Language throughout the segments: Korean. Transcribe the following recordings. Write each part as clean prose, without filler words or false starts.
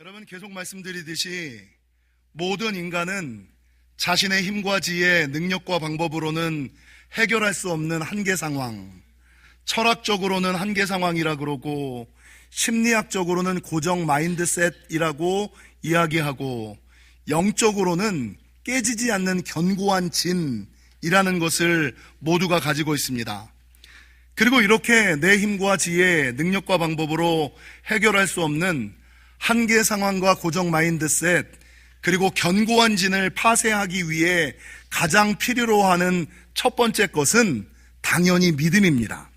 여러분, 계속 말씀드리듯이 모든 인간은 자신의 힘과 지혜, 능력과 방법으로는 해결할 수 없는 한계 상황, 철학적으로는 한계 상황이라 그러고 심리학적으로는 고정 마인드셋이라고 이야기하고 영적으로는 깨지지 않는 견고한 진이라는 것을 모두가 가지고 있습니다. 그리고 이렇게 내 힘과 지혜, 능력과 방법으로 해결할 수 없는 한계 상황과 고정 마인드셋, 그리고 견고한 진을 파쇄하기 위해 가장 필요로 하는 첫 번째 것은 당연히 믿음입니다.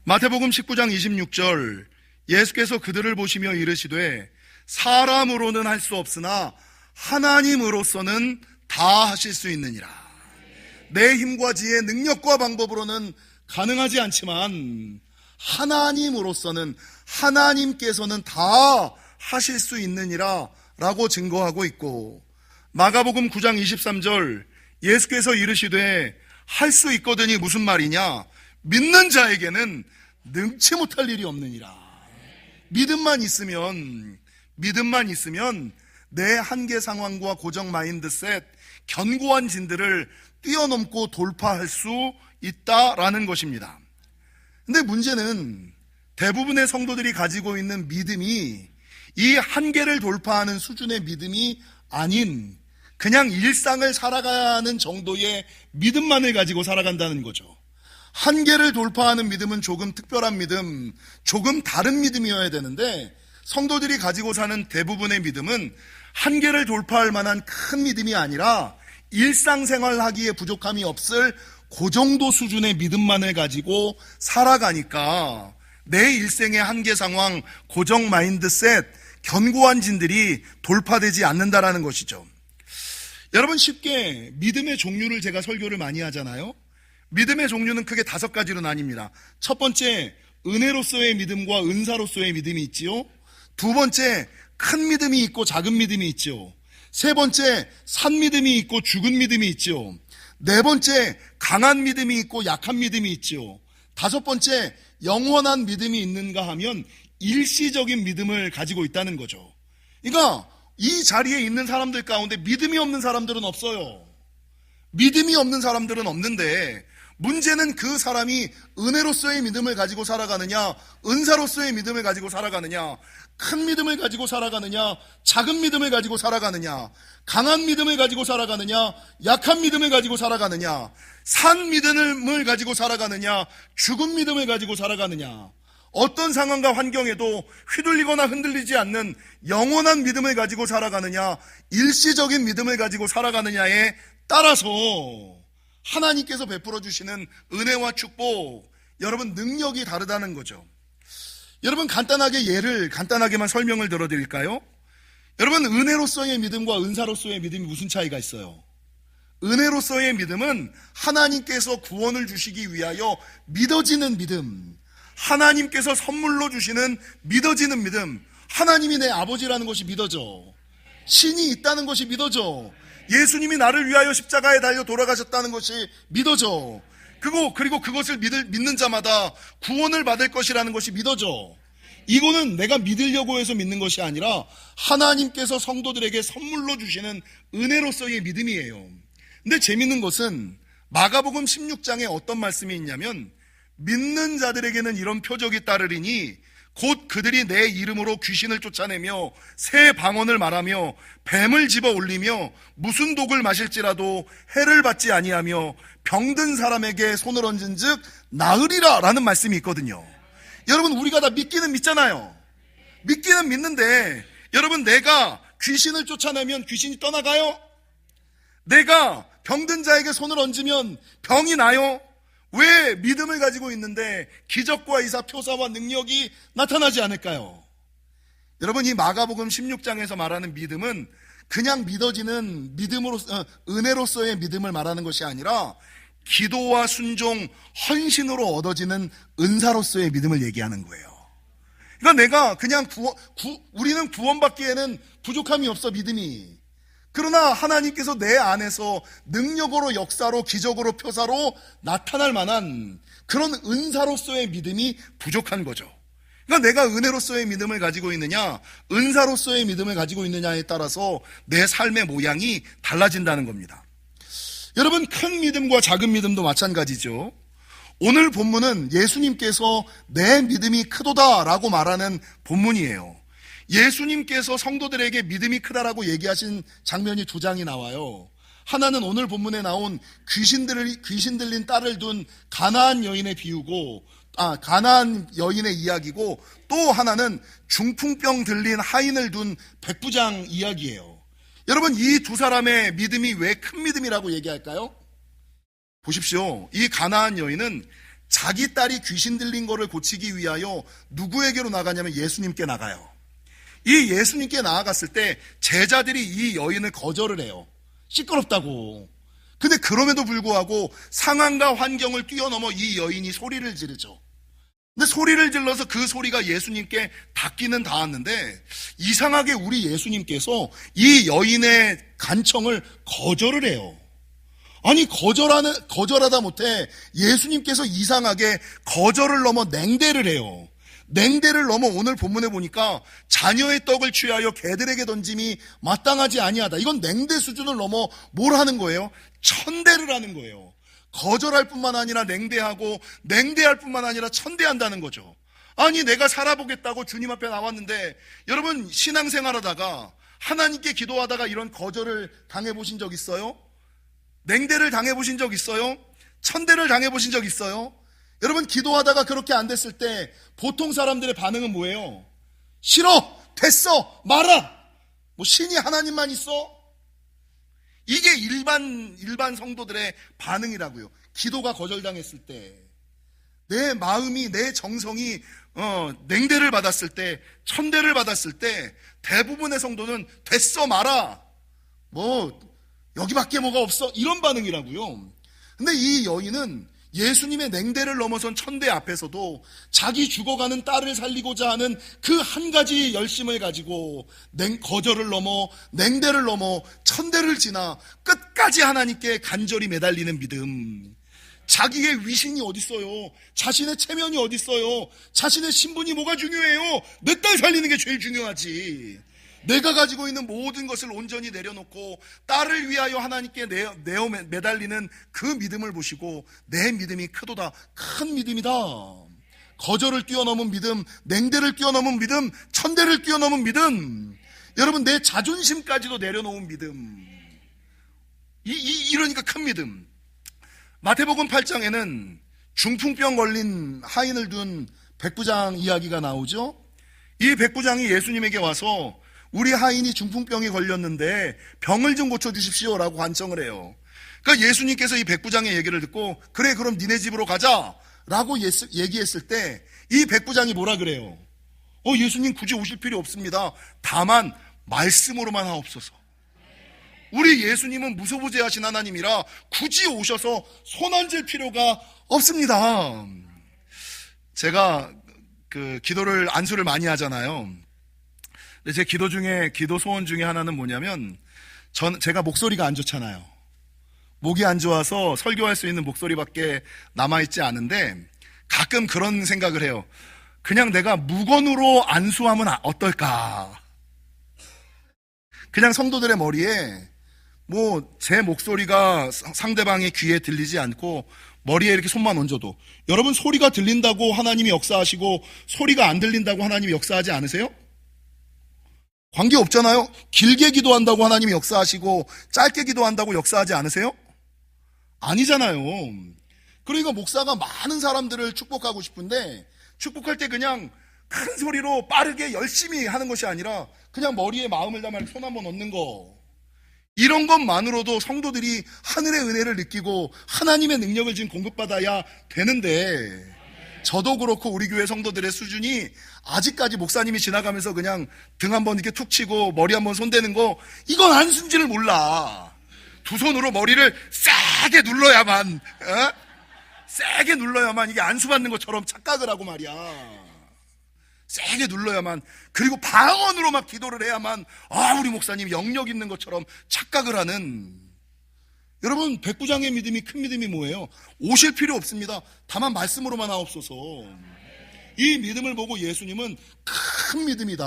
마태복음 19장 26절, 예수께서 그들을 보시며 이르시되 사람으로는 할 수 없으나 하나님으로서는 다 하실 수 있느니라. 내 힘과 지혜, 능력과 방법으로는 가능하지 않지만 하나님으로서는, 하나님께서는 다 하실 수 있느니라 라고 증거하고 있고, 마가복음 9장 23절 예수께서 이르시되 할 수 있거든이 무슨 말이냐? 믿는 자에게는 능치 못할 일이 없느니라. 믿음만 있으면 내 한계 상황과 고정 마인드셋, 견고한 진들을 뛰어넘고 돌파할 수 있다라는 것입니다. 근데 문제는 대부분의 성도들이 가지고 있는 믿음이 이 한계를 돌파하는 수준의 믿음이 아닌 그냥 일상을 살아가야 하는 정도의 믿음만을 가지고 살아간다는 거죠. 한계를 돌파하는 믿음은 조금 특별한 믿음, 조금 다른 믿음이어야 되는데 성도들이 가지고 사는 대부분의 믿음은 한계를 돌파할 만한 큰 믿음이 아니라 일상생활하기에 부족함이 없을 그 정도 수준의 믿음만을 가지고 살아가니까 내 일생의 한계 상황, 고정 마인드셋, 견고한 진들이 돌파되지 않는다라는 것이죠. 여러분, 쉽게 믿음의 종류를 제가 설교를 많이 하잖아요. 믿음의 종류는 크게 5가지로 나뉩니다. 첫 번째, 은혜로서의 믿음과 은사로서의 믿음이 있지요. 두 번째, 큰 믿음이 있고 작은 믿음이 있죠. 세 번째, 산 믿음이 있고 죽은 믿음이 있죠. 네 번째, 강한 믿음이 있고 약한 믿음이 있죠. 다섯 번째, 영원한 믿음이 있는가 하면 일시적인 믿음을 가지고 있다는 거죠. 그러니까 이 자리에 있는 사람들 가운데 믿음이 없는 사람들은 없어요. 믿음이 없는 사람들은 없는데 문제는 그 사람이 은혜로서의 믿음을 가지고 살아가느냐, 은사로서의 믿음을 가지고 살아가느냐, 큰 믿음을 가지고 살아가느냐, 작은 믿음을 가지고 살아가느냐, 강한 믿음을 가지고 살아가느냐, 약한 믿음을 가지고 살아가느냐, 산 믿음을 가지고 살아가느냐, 죽은 믿음을 가지고 살아가느냐, 어떤 상황과 환경에도 휘둘리거나 흔들리지 않는 영원한 믿음을 가지고 살아가느냐, 일시적인 믿음을 가지고 살아가느냐에 따라서 하나님께서 베풀어 주시는 은혜와 축복, 여러분 능력이 다르다는 거죠. 여러분, 간단하게만 설명을 들어드릴까요? 여러분, 은혜로서의 믿음과 은사로서의 믿음이 무슨 차이가 있어요? 은혜로서의 믿음은 하나님께서 구원을 주시기 위하여 믿어지는 믿음, 하나님께서 선물로 주시는 믿어지는 믿음, 하나님이 내 아버지라는 것이 믿어져, 신이 있다는 것이 믿어져, 예수님이 나를 위하여 십자가에 달려 돌아가셨다는 것이 믿어져, 그리고 그것을 믿는 자마다 구원을 받을 것이라는 것이 믿어져. 이거는 내가 믿으려고 해서 믿는 것이 아니라 하나님께서 성도들에게 선물로 주시는 은혜로서의 믿음이에요. 근데 재밌는 것은 마가복음 16장에 어떤 말씀이 있냐면, 믿는 자들에게는 이런 표적이 따르리니 곧 그들이 내 이름으로 귀신을 쫓아내며 새 방언을 말하며 뱀을 집어 올리며 무슨 독을 마실지라도 해를 받지 아니하며 병든 사람에게 손을 얹은 즉 나으리라 라는 말씀이 있거든요. 여러분, 우리가 다 믿기는 믿잖아요. 믿기는 믿는데 여러분, 내가 귀신을 쫓아내면 귀신이 떠나가요? 내가 병든 자에게 손을 얹으면 병이 나요? 왜 믿음을 가지고 있는데 기적과 이사, 표사와 능력이 나타나지 않을까요? 여러분, 이 마가복음 16장에서 말하는 믿음은 그냥 믿어지는 은혜로서의 믿음을 말하는 것이 아니라 기도와 순종, 헌신으로 얻어지는 은사로서의 믿음을 얘기하는 거예요. 그러니까 내가 그냥 우리는 구원받기에는 부족함이 없어, 믿음이. 그러나 하나님께서 내 안에서 능력으로, 역사로, 기적으로, 표사로 나타날 만한 그런 은사로서의 믿음이 부족한 거죠. 그러니까 내가 은혜로서의 믿음을 가지고 있느냐, 은사로서의 믿음을 가지고 있느냐에 따라서 내 삶의 모양이 달라진다는 겁니다. 여러분, 큰 믿음과 작은 믿음도 마찬가지죠. 오늘 본문은 예수님께서 내 믿음이 크도다라고 말하는 본문이에요. 예수님께서 성도들에게 믿음이 크다라고 얘기하신 장면이 두 장이 나와요. 하나는 오늘 본문에 나온 귀신 들린 딸을 둔 가나안 여인의 비유고, 가나안 여인의 이야기고, 또 하나는 중풍병 들린 하인을 둔 백부장 이야기예요. 여러분, 이 두 사람의 믿음이 왜 큰 믿음이라고 얘기할까요? 보십시오. 이 가나안 여인은 자기 딸이 귀신 들린 거를 고치기 위하여 누구에게로 나가냐면 예수님께 나가요. 이 예수님께 나아갔을 때 제자들이 이 여인을 거절을 해요. 시끄럽다고. 근데 그럼에도 불구하고 상황과 환경을 뛰어넘어 이 여인이 소리를 지르죠. 근데 소리를 질러서 그 소리가 예수님께 닿기는 닿았는데, 이상하게 우리 예수님께서 이 여인의 간청을 거절을 해요. 아니, 거절하다 못해 예수님께서 이상하게 거절을 넘어 냉대를 해요. 냉대를 넘어 오늘 본문에 보니까 자녀의 떡을 취하여 개들에게 던짐이 마땅하지 아니하다. 이건 냉대 수준을 넘어 뭘 하는 거예요? 천대를 하는 거예요. 거절할 뿐만 아니라 냉대하고, 냉대할 뿐만 아니라 천대한다는 거죠. 아니, 내가 살아보겠다고 주님 앞에 나왔는데, 여러분, 신앙생활하다가 하나님께 기도하다가 이런 거절을 당해보신 적 있어요? 냉대를 당해보신 적 있어요? 천대를 당해보신 적 있어요? 여러분, 기도하다가 그렇게 안 됐을 때 보통 사람들의 반응은 뭐예요? 싫어! 됐어! 말아! 뭐 신이 하나님만 있어? 이게 일반 성도들의 반응이라고요. 기도가 거절당했을 때, 내 마음이, 내 정성이 냉대를 받았을 때, 천대를 받았을 때 대부분의 성도는 됐어, 말아! 뭐 여기밖에 뭐가 없어? 이런 반응이라고요. 근데 이 여인은 예수님의 냉대를 넘어선 천대 앞에서도 자기 죽어가는 딸을 살리고자 하는 그 한 가지 열심을 가지고 거절을 넘어, 냉대를 넘어, 천대를 지나 끝까지 하나님께 간절히 매달리는 믿음. 자기의 위신이 어딨어요? 자신의 체면이 어딨어요? 자신의 신분이 뭐가 중요해요? 내 딸 살리는 게 제일 중요하지. 내가 가지고 있는 모든 것을 온전히 내려놓고 딸을 위하여 하나님께 매달리는 그 믿음을 보시고, 내 믿음이 크도다, 큰 믿음이다. 거절을 뛰어넘은 믿음, 냉대를 뛰어넘은 믿음, 천대를 뛰어넘은 믿음, 여러분, 내 자존심까지도 내려놓은 믿음, 이러니까 큰 믿음. 마태복음 8장에는 중풍병 걸린 하인을 둔 백부장 이야기가 나오죠. 이 백부장이 예수님에게 와서 우리 하인이 중풍병에 걸렸는데 병을 좀 고쳐주십시오 라고 간청을 해요. 그러니까 예수님께서 이 백부장의 얘기를 듣고, 그래, 그럼 니네 집으로 가자 라고 얘기했을 때 이 백부장이 뭐라 그래요? 예수님 굳이 오실 필요 없습니다. 다만 말씀으로만 하옵소서. 우리 예수님은 무소부재하신 하나님이라 굳이 오셔서 손 얹을 필요가 없습니다. 제가 기도를, 안수를 많이 하잖아요. 근데 제 기도 소원 중에 하나는 뭐냐면, 제가 목소리가 안 좋잖아요. 목이 안 좋아서 설교할 수 있는 목소리밖에 남아있지 않은데, 가끔 그런 생각을 해요. 그냥 내가 무건으로 안수하면 어떨까? 그냥 성도들의 머리에 제 목소리가 상대방의 귀에 들리지 않고 머리에 이렇게 손만 얹어도, 여러분, 소리가 들린다고 하나님이 역사하시고 소리가 안 들린다고 하나님이 역사하지 않으세요? 관계없잖아요. 길게 기도한다고 하나님이 역사하시고 짧게 기도한다고 역사하지 않으세요? 아니잖아요. 그러니까 목사가 많은 사람들을 축복하고 싶은데, 축복할 때 그냥 큰 소리로 빠르게 열심히 하는 것이 아니라 그냥 머리에 마음을 담아 손 한번 얹는 거, 이런 것만으로도 성도들이 하늘의 은혜를 느끼고 하나님의 능력을 지금 공급받아야 되는데, 저도 그렇고 우리 교회 성도들의 수준이 아직까지 목사님이 지나가면서 그냥 등 한번 이렇게 툭 치고 머리 한번 손대는 거, 이건 안순지를 몰라. 두 손으로 머리를 세게 눌러야만, 세게 눌러야만 이게 안수 받는 것처럼 착각을 하고 말이야. 세게 눌러야만, 그리고 방언으로 막 기도를 해야만 우리 목사님 영역 있는 것처럼 착각을 하는, 여러분, 백부장의 믿음이 큰 믿음이 뭐예요? 오실 필요 없습니다. 다만 말씀으로만 하옵소서. 이 믿음을 보고 예수님은 큰 믿음이다,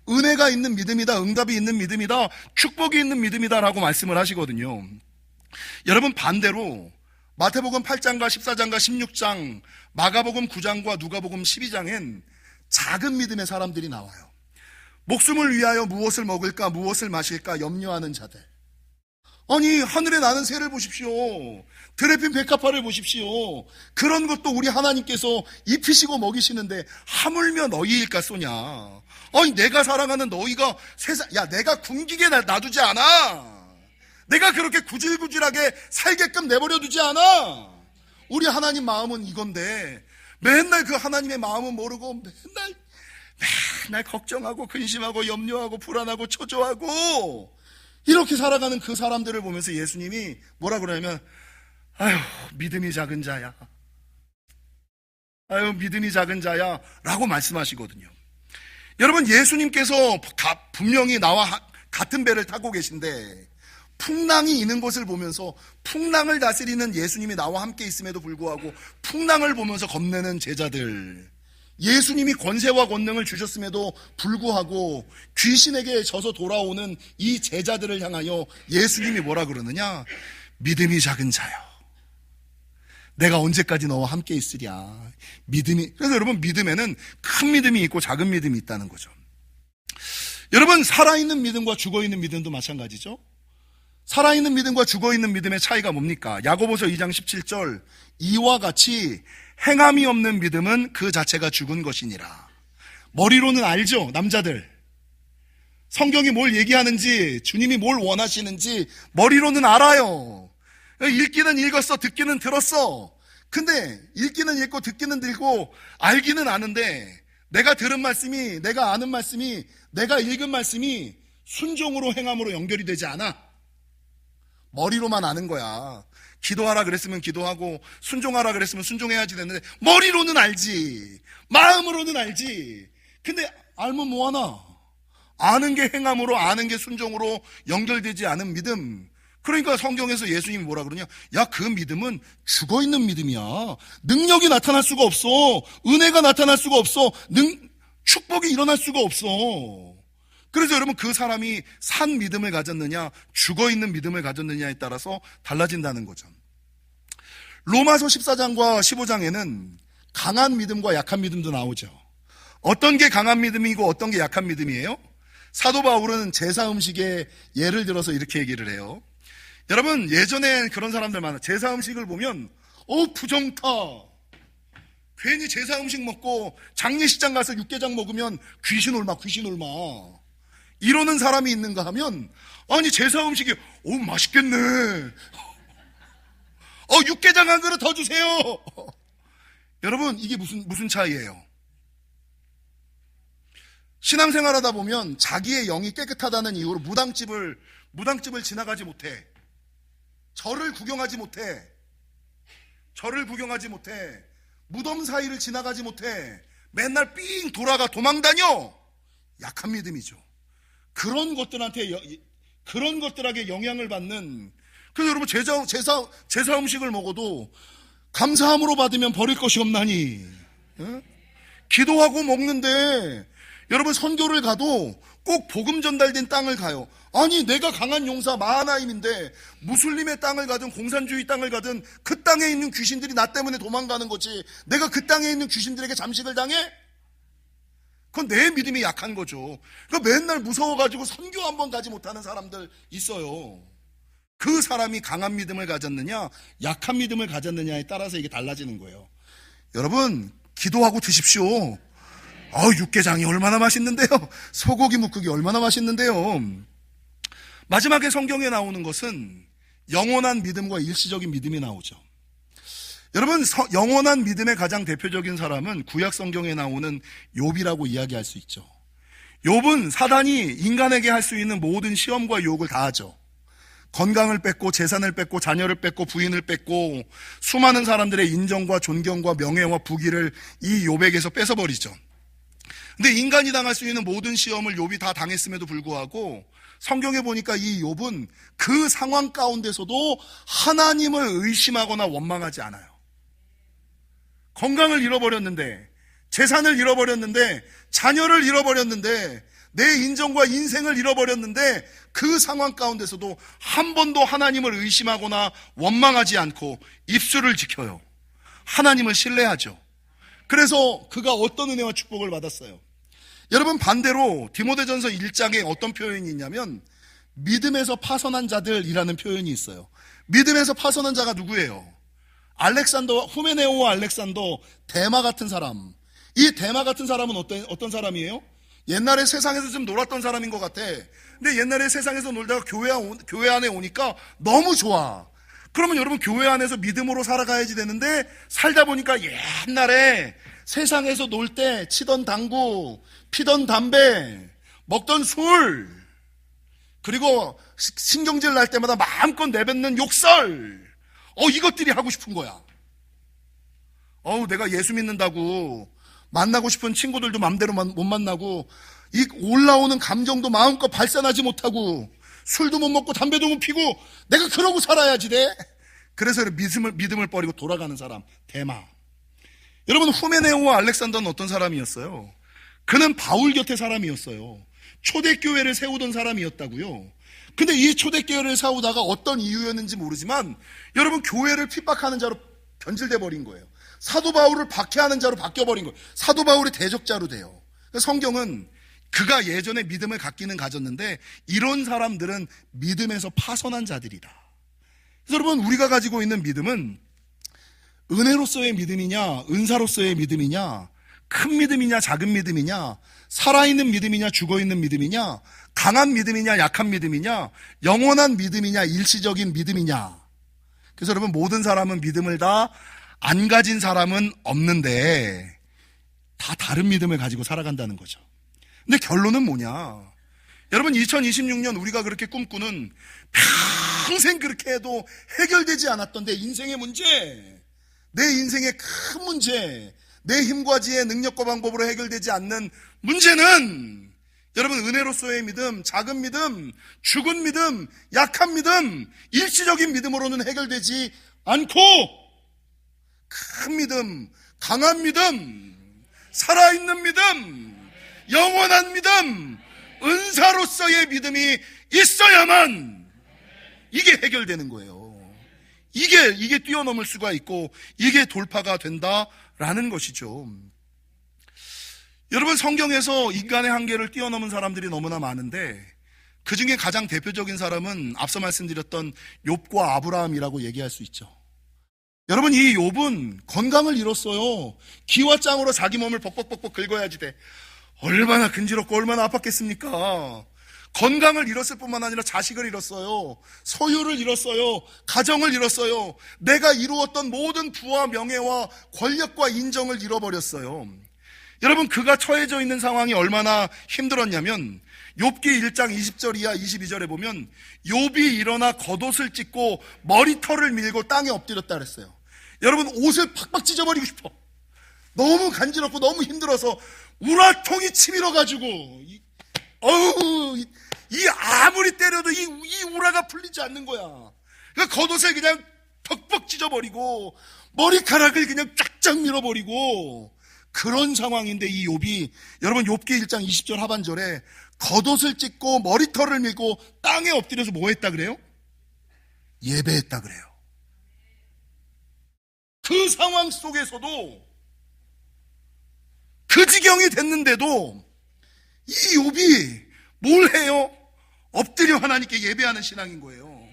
은혜가 있는 믿음이다, 응답이 있는 믿음이다, 축복이 있는 믿음이다라고 말씀을 하시거든요. 여러분, 반대로 마태복음 8장과 14장과 16장, 마가복음 9장과 누가복음 12장엔 작은 믿음의 사람들이 나와요. 목숨을 위하여 무엇을 먹을까, 무엇을 마실까 염려하는 자들. 아니, 하늘에 나는 새를 보십시오. 드레핀 백합화를 보십시오. 그런 것도 우리 하나님께서 입히시고 먹이시는데 하물며 너희일까 쏘냐. 아니, 내가 사랑하는 너희가 내가 굶기게 놔두지 않아. 내가 그렇게 구질구질하게 살게끔 내버려 두지 않아. 우리 하나님 마음은 이건데 맨날 그 하나님의 마음은 모르고 맨날 걱정하고 근심하고 염려하고 불안하고 초조하고 이렇게 살아가는 그 사람들을 보면서 예수님이 뭐라 그러냐면, 아유, 믿음이 작은 자야. 아유, 믿음이 작은 자야. 라고 말씀하시거든요. 여러분, 예수님께서 분명히 나와 같은 배를 타고 계신데 풍랑이 있는 것을 보면서 풍랑을 다스리는 예수님이 나와 함께 있음에도 불구하고 풍랑을 보면서 겁내는 제자들, 예수님이 권세와 권능을 주셨음에도 불구하고 귀신에게 져서 돌아오는 이 제자들을 향하여 예수님이 뭐라 그러느냐? 믿음이 작은 자요, 내가 언제까지 너와 함께 있으랴. 그래서 여러분, 믿음에는 큰 믿음이 있고 작은 믿음이 있다는 거죠. 여러분, 살아있는 믿음과 죽어있는 믿음도 마찬가지죠. 살아있는 믿음과 죽어있는 믿음의 차이가 뭡니까? 야고보서 2장 17절, 이와 같이 행함이 없는 믿음은 그 자체가 죽은 것이니라. 머리로는 알죠, 남자들. 성경이 뭘 얘기하는지, 주님이 뭘 원하시는지 머리로는 알아요. 읽기는 읽었어, 듣기는 들었어. 근데 읽기는 읽고 듣기는 들고 알기는 아는데 내가 들은 말씀이, 내가 아는 말씀이, 내가 읽은 말씀이 순종으로 행함으로 연결이 되지 않아. 머리로만 아는 거야. 기도하라 그랬으면 기도하고 순종하라 그랬으면 순종해야지 됐는데 머리로는 알지, 마음으로는 알지. 근데 알면 뭐하나? 아는 게 행함으로, 아는 게 순종으로 연결되지 않은 믿음. 그러니까 성경에서 예수님이 뭐라 그러냐? 야, 그 믿음은 죽어있는 믿음이야. 능력이 나타날 수가 없어. 은혜가 나타날 수가 없어. 축복이 일어날 수가 없어. 그래서 여러분, 그 사람이 산 믿음을 가졌느냐, 죽어있는 믿음을 가졌느냐에 따라서 달라진다는 거죠. 로마서 14장과 15장에는 강한 믿음과 약한 믿음도 나오죠. 어떤 게 강한 믿음이고 어떤 게 약한 믿음이에요? 사도 바울은 제사 음식의 예를 들어서 이렇게 얘기를 해요. 여러분, 예전에 그런 사람들 많아. 제사 음식을 보면 부정타, 괜히 제사 음식 먹고 장례식장 가서 육개장 먹으면 귀신 올마 이러는 사람이 있는가 하면, 아니, 제사 음식이 맛있겠네, 육개장 한 그릇 더 주세요. 여러분, 이게 무슨 차이예요? 신앙생활하다 보면 자기의 영이 깨끗하다는 이유로 무당집을 지나가지 못해. 절을 구경하지 못해. 무덤 사이를 지나가지 못해. 맨날 삥 돌아가 도망다녀. 약한 믿음이죠. 그런 것들에게 영향을 받는. 그래서 여러분, 제사 음식을 먹어도 감사함으로 받으면 버릴 것이 없나니. 기도하고 먹는데, 여러분, 선교를 가도 꼭 복음 전달된 땅을 가요. 아니, 내가 강한 용사 마하나임인데 무슬림의 땅을 가든 공산주의 땅을 가든 그 땅에 있는 귀신들이 나 때문에 도망가는 거지, 내가 그 땅에 있는 귀신들에게 잠식을 당해? 그건 내 믿음이 약한 거죠. 그러니까 맨날 무서워가지고 선교 한번 가지 못하는 사람들 있어요. 그 사람이 강한 믿음을 가졌느냐, 약한 믿음을 가졌느냐에 따라서 이게 달라지는 거예요. 여러분, 기도하고 드십시오. 육개장이 얼마나 맛있는데요. 소고기 묵국이 얼마나 맛있는데요. 마지막에 성경에 나오는 것은 영원한 믿음과 일시적인 믿음이 나오죠. 여러분, 영원한 믿음의 가장 대표적인 사람은 구약 성경에 나오는 욥이라고 이야기할 수 있죠. 욥은 사단이 인간에게 할 수 있는 모든 시험과 유혹을 다 하죠. 건강을 뺏고 재산을 뺏고 자녀를 뺏고 부인을 뺏고 수많은 사람들의 인정과 존경과 명예와 부귀를 이 욥에게서 뺏어버리죠. 근데 인간이 당할 수 있는 모든 시험을 욥이 다 당했음에도 불구하고 성경에 보니까 이 욥은 그 상황 가운데서도 하나님을 의심하거나 원망하지 않아요. 건강을 잃어버렸는데, 재산을 잃어버렸는데, 자녀를 잃어버렸는데, 내 인정과 인생을 잃어버렸는데, 그 상황 가운데서도 한 번도 하나님을 의심하거나 원망하지 않고 입술을 지켜요. 하나님을 신뢰하죠. 그래서 그가 어떤 은혜와 축복을 받았어요? 여러분, 반대로 디모데전서 1장에 어떤 표현이 있냐면 믿음에서 파선한 자들이라는 표현이 있어요. 믿음에서 파선한 자가 누구예요? 알렉산더, 후메네오와 알렉산더, 대마 같은 사람. 이 대마 같은 사람은 어떤 사람이에요? 옛날에 세상에서 좀 놀았던 사람인 것 같아. 근데 옛날에 세상에서 놀다가 교회 안에 오니까 너무 좋아. 그러면 여러분, 교회 안에서 믿음으로 살아가야지 되는데, 살다 보니까 옛날에 세상에서 놀 때 치던 당구, 피던 담배, 먹던 술, 그리고 신경질 날 때마다 마음껏 내뱉는 욕설, 이것들이 하고 싶은 거야. 내가 예수 믿는다고 만나고 싶은 친구들도 마음대로 못 만나고, 이 올라오는 감정도 마음껏 발산하지 못하고, 술도 못 먹고 담배도 못 피고, 내가 그러고 살아야지 돼. 그래서 믿음을 버리고 돌아가는 사람, 대마. 여러분, 후메네오와 알렉산더는 어떤 사람이었어요? 그는 바울 곁에 사람이었어요. 초대교회를 세우던 사람이었다고요. 근데 이 초대교회를 세우다가 어떤 이유였는지 모르지만, 여러분, 교회를 핍박하는 자로 변질돼 버린 거예요. 사도 바울을 박해하는 자로 바뀌어버린 거예요. 사도 바울이 대적자로 돼요. 성경은 그가 예전에 믿음을 갖기는 가졌는데, 이런 사람들은 믿음에서 파선한 자들이다. 그래서 여러분, 우리가 가지고 있는 믿음은 은혜로서의 믿음이냐, 은사로서의 믿음이냐, 큰 믿음이냐, 작은 믿음이냐, 살아있는 믿음이냐, 죽어있는 믿음이냐, 강한 믿음이냐, 약한 믿음이냐, 영원한 믿음이냐, 일시적인 믿음이냐. 그래서 여러분, 모든 사람은 믿음을 다 안 가진 사람은 없는데, 다 다른 믿음을 가지고 살아간다는 거죠. 근데 결론은 뭐냐? 여러분, 2026년 우리가 그렇게 꿈꾸는, 평생 그렇게 해도 해결되지 않았던 내 인생의 문제, 내 인생의 큰 문제, 내 힘과 지혜, 능력과 방법으로 해결되지 않는 문제는, 여러분, 은혜로서의 믿음, 작은 믿음, 죽은 믿음, 약한 믿음, 일시적인 믿음으로는 해결되지 않고, 큰 믿음, 강한 믿음, 살아있는 믿음, 영원한 믿음, 은사로서의 믿음이 있어야만 이게 해결되는 거예요. 이게 뛰어넘을 수가 있고, 이게 돌파가 된다라는 것이죠. 여러분, 성경에서 인간의 한계를 뛰어넘은 사람들이 너무나 많은데, 그 중에 가장 대표적인 사람은 앞서 말씀드렸던 욥과 아브라함이라고 얘기할 수 있죠. 여러분, 이 욥은 건강을 잃었어요. 기와 짱으로 자기 몸을 벅벅벅벅 긁어야지 돼. 얼마나 근지럽고 얼마나 아팠겠습니까? 건강을 잃었을 뿐만 아니라 자식을 잃었어요. 소유를 잃었어요. 가정을 잃었어요. 내가 이루었던 모든 부와 명예와 권력과 인정을 잃어버렸어요. 여러분, 그가 처해져 있는 상황이 얼마나 힘들었냐면, 욥기 1장 20절 이하 22절에 보면 욥이 일어나 겉옷을 찢고 머리털을 밀고 땅에 엎드렸다 그랬어요. 여러분, 옷을 팍팍 찢어버리고 싶어. 너무 간지럽고 너무 힘들어서 우라통이 치밀어가지고, 이 아무리 때려도 이 우라가 풀리지 않는 거야. 그러니까 겉옷을 그냥 퍽퍽 찢어버리고 머리카락을 그냥 쫙쫙 밀어버리고, 그런 상황인데, 이 욥이, 여러분, 욥기 1장 20절 하반절에 겉옷을 찢고 머리털을 밀고 땅에 엎드려서 뭐 했다 그래요? 예배했다 그래요. 그 상황 속에서도, 그 지경이 됐는데도 이 욥이 뭘 해요? 엎드려 하나님께 예배하는 신앙인 거예요.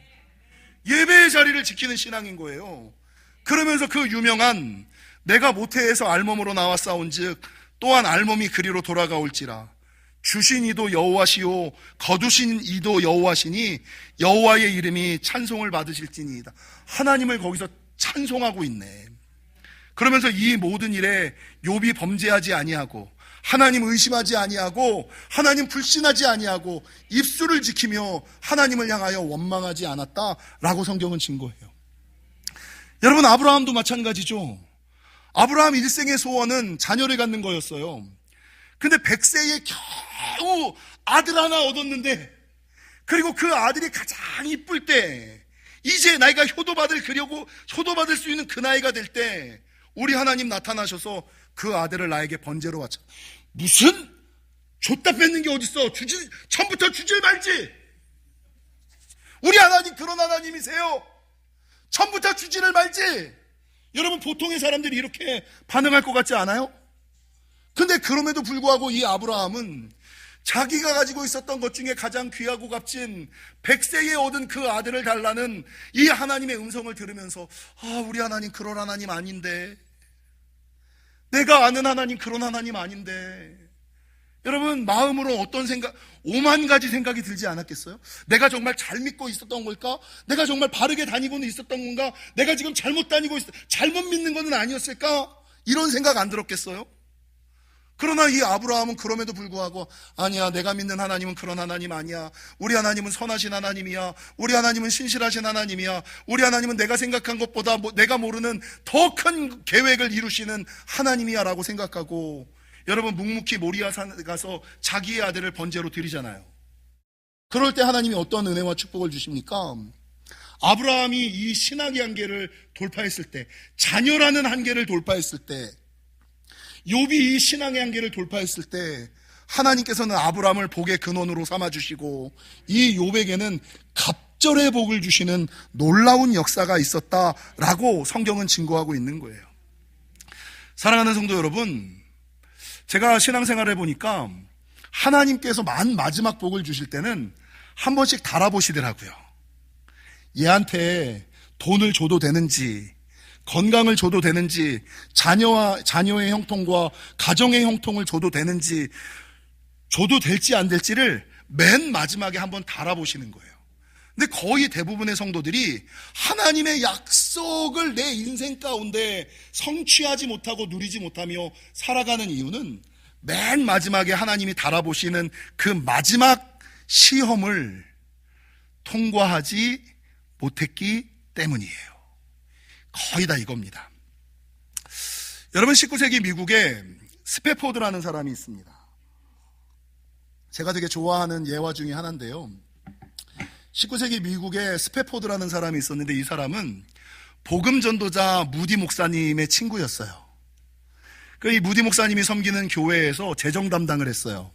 예배의 자리를 지키는 신앙인 거예요. 그러면서 그 유명한 내가 모태에서 알몸으로 나왔사온즉 또한 알몸이 그리로 돌아가올지라 주신 이도 여호와시오 거두신 이도 여호와시니 여호와의 이름이 찬송을 받으실지니이다. 하나님을 거기서 찬송하고 있네. 그러면서 이 모든 일에 욥이 범죄하지 아니하고 하나님 의심하지 아니하고 하나님 불신하지 아니하고 입술을 지키며 하나님을 향하여 원망하지 않았다라고 성경은 증거해요. 여러분, 아브라함도 마찬가지죠. 아브라함 일생의 소원은 자녀를 갖는 거였어요. 근데 100세에 겨우 아들 하나 얻었는데, 그리고 그 아들이 가장 이쁠 때, 이제 나이가 효도받을 수 있는 그 나이가 될 때 우리 하나님 나타나셔서 그 아들을 나에게 번제로 바쳐. 무슨? 줬다 뺏는 게 어딨어? 처음부터 주질 말지. 우리 하나님 그런 하나님이세요. 처음부터 주지를 말지. 여러분, 보통의 사람들이 이렇게 반응할 것 같지 않아요? 근데 그럼에도 불구하고 이 아브라함은 자기가 가지고 있었던 것 중에 가장 귀하고 값진 100세에 얻은 그 아들을 달라는 이 하나님의 음성을 들으면서, 우리 하나님 그런 하나님 아닌데, 내가 아는 하나님 그런 하나님 아닌데. 여러분, 마음으로 어떤 생각, 5만 가지 생각이 들지 않았겠어요? 내가 정말 잘 믿고 있었던 걸까? 내가 정말 바르게 다니고는 있었던 건가? 내가 지금 잘못 다니고 잘못 믿는 것은 아니었을까? 이런 생각 안 들었겠어요? 그러나 이 아브라함은 그럼에도 불구하고, 아니야, 내가 믿는 하나님은 그런 하나님 아니야. 우리 하나님은 선하신 하나님이야. 우리 하나님은 신실하신 하나님이야. 우리 하나님은 내가 생각한 것보다 내가 모르는 더 큰 계획을 이루시는 하나님이야 라고 생각하고, 여러분, 묵묵히 모리아산에 가서 자기의 아들을 번제로 드리잖아요. 그럴 때 하나님이 어떤 은혜와 축복을 주십니까? 아브라함이 이 신앙의 한계를 돌파했을 때, 자녀라는 한계를 돌파했을 때, 욥이 이 신앙의 한계를 돌파했을 때, 하나님께서는 아브라함을 복의 근원으로 삼아주시고 이 욥에게는 갑절의 복을 주시는 놀라운 역사가 있었다라고 성경은 증거하고 있는 거예요. 사랑하는 성도 여러분, 제가 신앙생활을 해보니까 하나님께서 마지막 복을 주실 때는 한 번씩 달아보시더라고요. 얘한테 돈을 줘도 되는지, 건강을 줘도 되는지, 자녀의 형통과 가정의 형통을 줘도 되는지, 줘도 될지 안 될지를 맨 마지막에 한번 달아보시는 거예요. 근데 거의 대부분의 성도들이 하나님의 약속을 내 인생 가운데 성취하지 못하고 누리지 못하며 살아가는 이유는 맨 마지막에 하나님이 달아보시는 그 마지막 시험을 통과하지 못했기 때문이에요. 거의 다 이겁니다. 여러분, 19세기 미국에 스패포드라는 사람이 있습니다. 제가 되게 좋아하는 예화 중에 하나인데요. 19세기 미국에 스패포드라는 사람이 있었는데, 이 사람은 복음 전도자 무디 목사님의 친구였어요. 이 무디 목사님이 섬기는 교회에서 재정 담당을 했어요.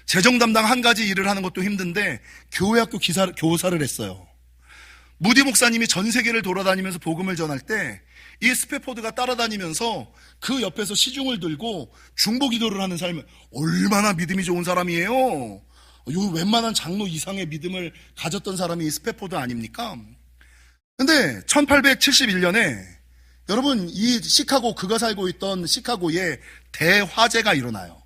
재정 담당 한 가지 일을 하는 것도 힘든데 교회 학교 교사를 했어요. 무디 목사님이 전 세계를 돌아다니면서 복음을 전할 때 이 스패포드가 따라다니면서 그 옆에서 시중을 들고 중보 기도를 하는 사람이 얼마나 믿음이 좋은 사람이에요. 요 웬만한 장로 이상의 믿음을 가졌던 사람이 이 스패포드 아닙니까? 근데 1871년에 여러분, 이 시카고, 그가 살고 있던 시카고에 대화재가 일어나요.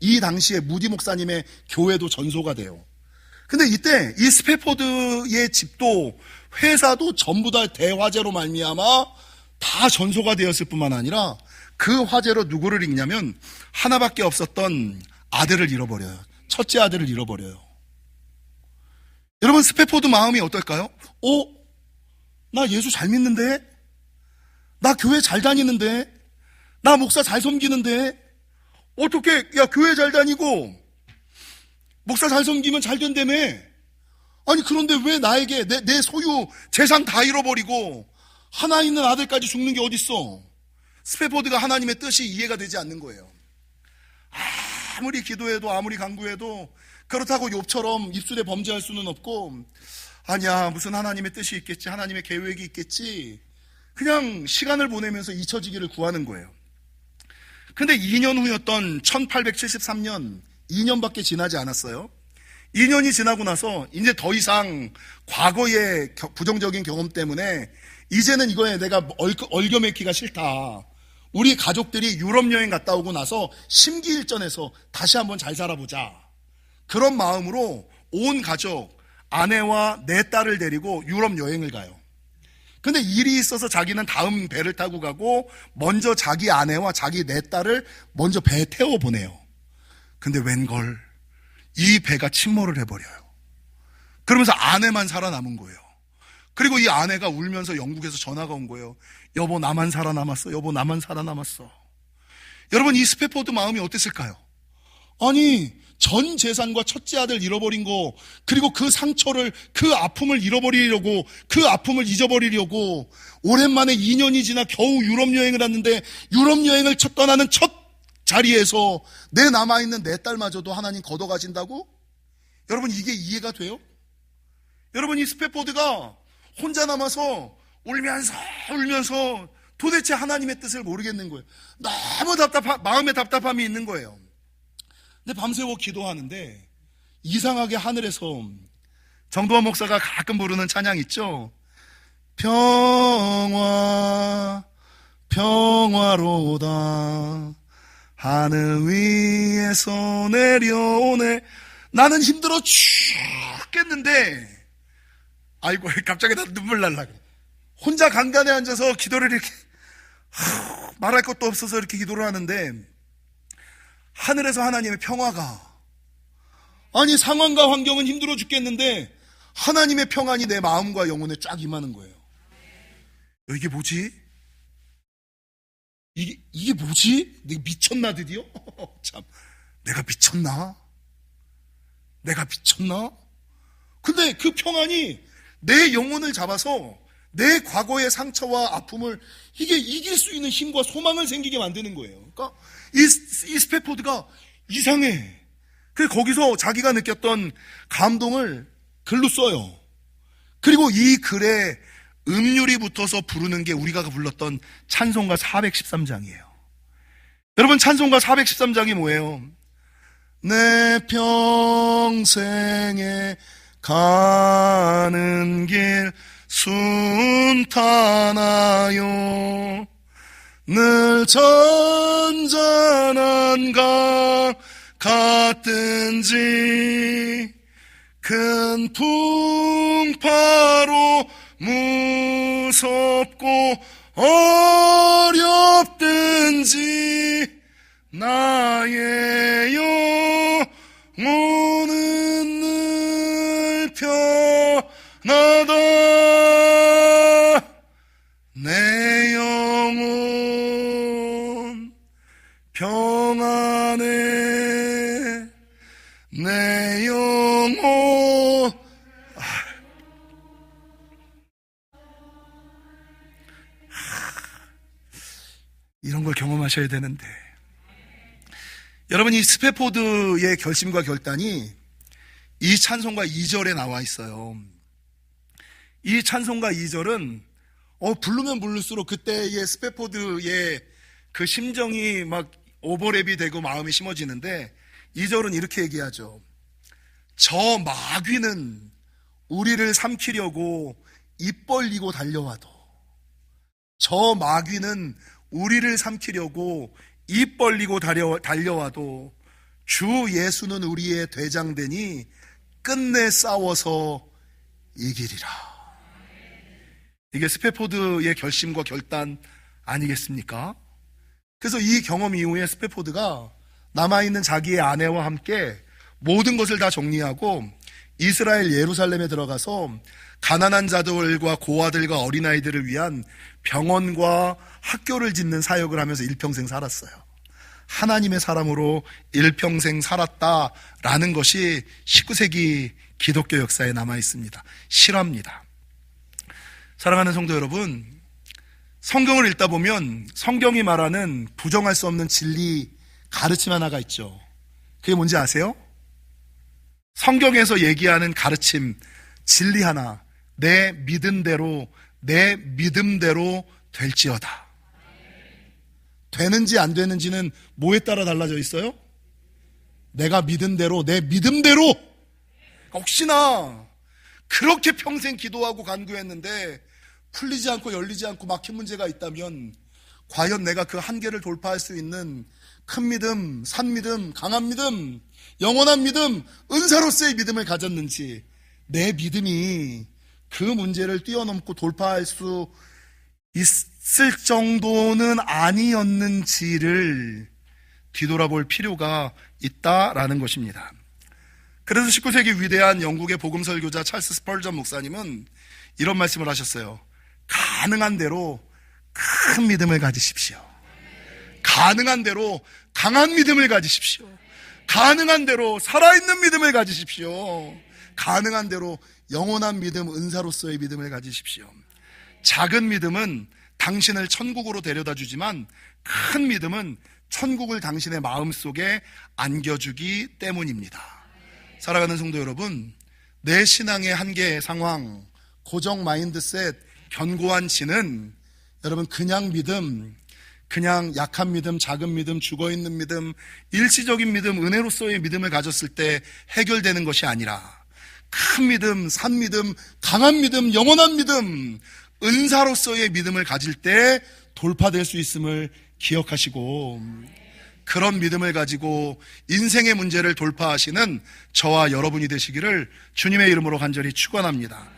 이 당시에 무디 목사님의 교회도 전소가 돼요. 근데 이때 이 스패포드의 집도 회사도 전부 다 대화재로 말미암아 다 전소가 되었을 뿐만 아니라 그 화재로 누구를 잃냐면 하나밖에 없었던 아들을 잃어버려요. 첫째 아들을 잃어버려요. 여러분, 스패포드 마음이 어떨까요? 나 예수 잘 믿는데? 나 교회 잘 다니는데? 나 목사 잘 섬기는데? 어떻게, 교회 잘 다니고 목사 잘 섬기면 잘 된다며? 아니, 그런데 왜 나에게 내 소유 재산 다 잃어버리고 하나 있는 아들까지 죽는 게 어딨어? 스패포드가 하나님의 뜻이 이해가 되지 않는 거예요. 아무리 기도해도 아무리 간구해도 그렇다고 욥처럼 입술에 범죄할 수는 없고, 아니야, 무슨 하나님의 뜻이 있겠지, 하나님의 계획이 있겠지, 그냥 시간을 보내면서 잊혀지기를 구하는 거예요. 근데 2년 후였던 1873년, 2년밖에 지나지 않았어요. 2년이 지나고 나서 이제 더 이상 과거의 부정적인 경험 때문에 이제는 이거에 내가 얼겨매기가 싫다. 우리 가족들이 유럽 여행 갔다 오고 나서 심기일전해서 다시 한번 잘 살아보자. 그런 마음으로 온 가족, 아내와 네 딸을 데리고 유럽 여행을 가요. 근데 일이 있어서 자기는 다음 배를 타고 가고 먼저 자기 아내와 자기 네 딸을 먼저 배에 태워 보내요. 근데 웬걸 이 배가 침몰을 해버려요. 그러면서 아내만 살아남은 거예요. 그리고 이 아내가 울면서 영국에서 전화가 온 거예요. 여보, 나만 살아남았어. 여보, 나만 살아남았어. 여러분, 이 스패포드 마음이 어땠을까요? 아니, 전 재산과 첫째 아들 잃어버린 거, 그리고 그 상처를, 그 아픔을 잃어버리려고, 그 아픔을 잊어버리려고 오랜만에 2년이 지나 겨우 유럽 여행을 했는데, 유럽 여행을 떠나는 첫 자리에서 내 남아있는 내 딸마저도 하나님 걷어가신다고? 여러분, 이게 이해가 돼요? 여러분, 이 스패포드가 혼자 남아서 울면서 도대체 하나님의 뜻을 모르겠는 거예요. 너무 마음에 답답함이 있는 거예요. 근데 밤새워 기도하는데 이상하게 하늘에서 정도환 목사가 가끔 부르는 찬양 있죠? 평화로다 하늘 위에서 내려오네. 나는 힘들어 죽겠는데, 아이고, 갑자기 나 눈물 날라 그래. 혼자 간간에 앉아서 기도를 이렇게 말할 것도 없어서 이렇게 기도를 하는데, 하늘에서 하나님의 평화가, 아니 상황과 환경은 힘들어 죽겠는데 하나님의 평안이 내 마음과 영혼에 쫙 임하는 거예요. 이게 뭐지? 이게 뭐지? 내가 미쳤나 드디어? 참, 내가 미쳤나? 근데 그 평안이 내 영혼을 잡아서 내 과거의 상처와 아픔을 이게 이길 수 있는 힘과 소망을 생기게 만드는 거예요. 그러니까 이 스패포드가 이상해. 그래서 거기서 자기가 느꼈던 감동을 글로 써요. 그리고 이 글에 음률이 붙어서 부르는 게 우리가 불렀던 찬송가 413장이에요. 여러분, 찬송가 413장이 뭐예요? 내 평생에 가는 길 순탄하여 늘 잔잔한 강 같든지 큰 풍파로 무섭고 어렵든지 나의 영혼은 늘 편하다. 내 영혼 평안해. 내 영혼 이런 걸 경험하셔야 되는데, 여러분, 이 스패포드의 결심과 결단이 이 찬송가 2절에 나와 있어요. 이 찬송가 2절은 부르면 부를수록 그때의 스패포드의 그 심정이 막 오버랩이 되고 마음이 심어지는데, 2절은 이렇게 얘기하죠. 저 마귀는 우리를 삼키려고 입 벌리고 달려와도, 저 마귀는 우리를 삼키려고 입 벌리고 달려와도 주 예수는 우리의 대장되니 끝내 싸워서 이기리라. 이게 스패포드의 결심과 결단 아니겠습니까? 그래서 이 경험 이후에 스패포드가 남아있는 자기의 아내와 함께 모든 것을 다 정리하고 이스라엘 예루살렘에 들어가서 가난한 자들과 고아들과 어린아이들을 위한 병원과 학교를 짓는 사역을 하면서 일평생 살았어요. 하나님의 사람으로 일평생 살았다라는 것이 19세기 기독교 역사에 남아있습니다. 실화입니다. 사랑하는 성도 여러분, 성경을 읽다 보면 성경이 말하는 부정할 수 없는 진리 가르침 하나가 있죠. 그게 뭔지 아세요? 성경에서 얘기하는 가르침, 진리 하나, 내 믿음대로 될지어다. 되는지 안 되는지는 뭐에 따라 달라져 있어요? 내가 믿은 대로, 내 믿음대로. 혹시나 그렇게 평생 기도하고 간구했는데 풀리지 않고 열리지 않고 막힌 문제가 있다면 과연 내가 그 한계를 돌파할 수 있는 큰 믿음, 산 믿음, 강한 믿음, 영원한 믿음, 은사로서의 믿음을 가졌는지, 내 믿음이 그 문제를 뛰어넘고 돌파할 수 있을 정도는 아니었는지를 뒤돌아볼 필요가 있다라는 것입니다. 그래서 19세기 위대한 영국의 복음설교자 찰스 스펄전 목사님은 이런 말씀을 하셨어요. 가능한 대로 큰 믿음을 가지십시오. 가능한 대로 강한 믿음을 가지십시오. 가능한 대로 살아있는 믿음을 가지십시오. 가능한 대로 영원한 믿음, 은사로서의 믿음을 가지십시오. 작은 믿음은 당신을 천국으로 데려다 주지만 큰 믿음은 천국을 당신의 마음속에 안겨주기 때문입니다. 사랑하는 성도 여러분, 내 신앙의 한계 상황, 고정 마인드셋, 견고한 진은 여러분 그냥 믿음, 그냥 약한 믿음, 작은 믿음, 죽어있는 믿음, 일시적인 믿음, 은혜로서의 믿음을 가졌을 때 해결되는 것이 아니라 큰 믿음, 산 믿음, 강한 믿음, 영원한 믿음, 은사로서의 믿음을 가질 때 돌파될 수 있음을 기억하시고 그런 믿음을 가지고 인생의 문제를 돌파하시는 저와 여러분이 되시기를 주님의 이름으로 간절히 축원합니다.